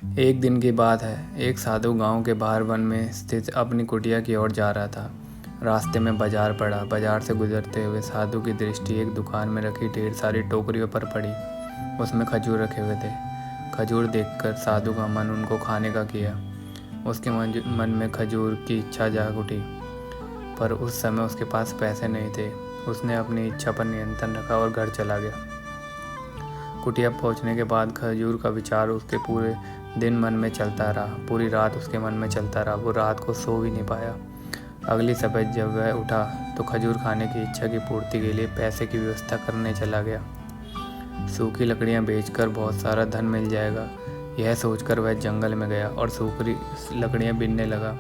एक दिन की बात है। एक साधु गांव के बाहर वन में स्थित अपनी कुटिया की ओर जा रहा था। रास्ते में बाजार पड़ा। बाजार से गुजरते हुए साधु की दृष्टि एक दुकान में रखी ढेर सारी टोकरियों पर पड़ी। उसमें खजूर रखे हुए थे। खजूर देखकर साधु का मन उनको खाने का किया। उसके मन में खजूर की इच्छा जाग उठी, पर उस समय उसके पास पैसे नहीं थे। उसने अपनी इच्छा पर नियंत्रण रखा और घर चला गया। कुटिया पहुंचने के बाद खजूर का विचार उसके पूरे दिन मन में चलता रहा। पूरी रात उसके मन में चलता रहा। वो रात को सो भी नहीं पाया। अगली सुबह जब वह उठा तो खजूर खाने की इच्छा की पूर्ति के लिए पैसे की व्यवस्था करने चला गया। सूखी लकड़ियां बेचकर बहुत सारा धन मिल जाएगा, यह सोचकर वह जंगल में गया और सूखी लकड़ियां बीनने लगा।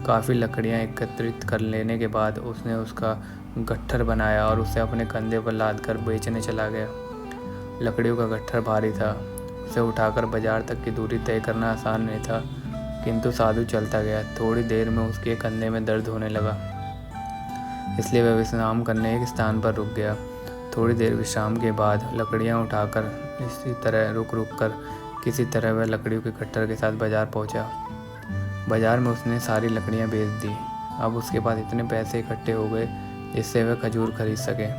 काफ़ी लकड़ियां एकत्रित कर लेने के बाद उसने उसका गट्ठर बनाया और उसे अपने कंधे पर लाद कर बेचने चला गया। लकड़ियों का गट्ठर भारी था। उसे उठाकर बाजार तक की दूरी तय करना आसान नहीं था, किंतु साधु चलता गया। थोड़ी देर में उसके कंधे में दर्द होने लगा, इसलिए वह विश्राम करने एक स्थान पर रुक गया। थोड़ी देर विश्राम के बाद लकड़ियां उठाकर इसी तरह रुक रुक कर किसी तरह वह लकड़ियों के गट्ठर के साथ बाजार पहुंचा। बाजार में उसने सारी लकड़ियां बेच दी। अब उसके पास इतने पैसे इकट्ठे हो गए जिससे वह खजूर खरीद सके।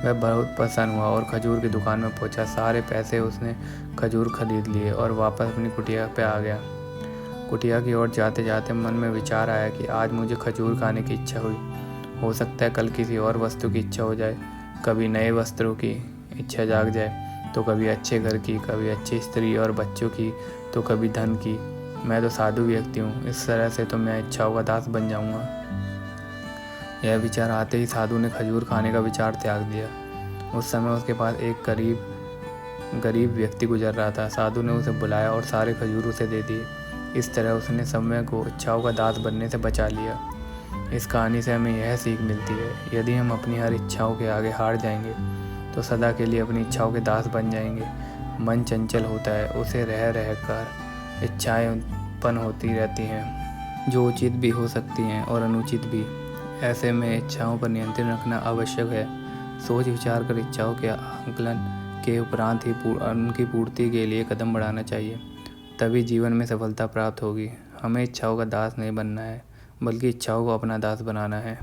वह बहुत प्रसन्न हुआ और खजूर की दुकान में पहुंचा। सारे पैसे उसने खजूर खरीद लिए और वापस अपनी कुटिया पे आ गया। कुटिया की ओर जाते जाते मन में विचार आया कि आज मुझे खजूर खाने की इच्छा हुई। हो सकता है कल किसी और वस्तु की इच्छा हो जाए। कभी नए वस्त्रों की इच्छा जाग जाए, तो कभी अच्छे घर की, कभी अच्छी स्त्री और बच्चों की, तो कभी धन की। मैं तो साधु व्यक्ति हूँ, इस तरह से तो मैं इच्छाओं का दास बन जाऊँगा। यह विचार आते ही साधु ने खजूर खाने का विचार त्याग दिया। उस समय उसके पास एक गरीब व्यक्ति गुजर रहा था। साधु ने उसे बुलाया और सारे खजूर उसे दे दिए। इस तरह उसने समय को इच्छाओं का दास बनने से बचा लिया। इस कहानी से हमें यह सीख मिलती है, यदि हम अपनी हर इच्छाओं के आगे हार जाएंगे तो सदा के लिए अपनी इच्छाओं के दास बन जाएंगे। मन चंचल होता है, उसे रह रह कर इच्छाएं उत्पन्न होती रहती हैं, जो उचित भी हो सकती हैं और अनुचित भी। ऐसे में इच्छाओं पर नियंत्रण रखना आवश्यक है। सोच विचार कर इच्छाओं के आकलन के उपरांत ही उनकी पूर्ति के लिए कदम बढ़ाना चाहिए, तभी जीवन में सफलता प्राप्त होगी। हमें इच्छाओं का दास नहीं बनना है, बल्कि इच्छाओं को अपना दास बनाना है।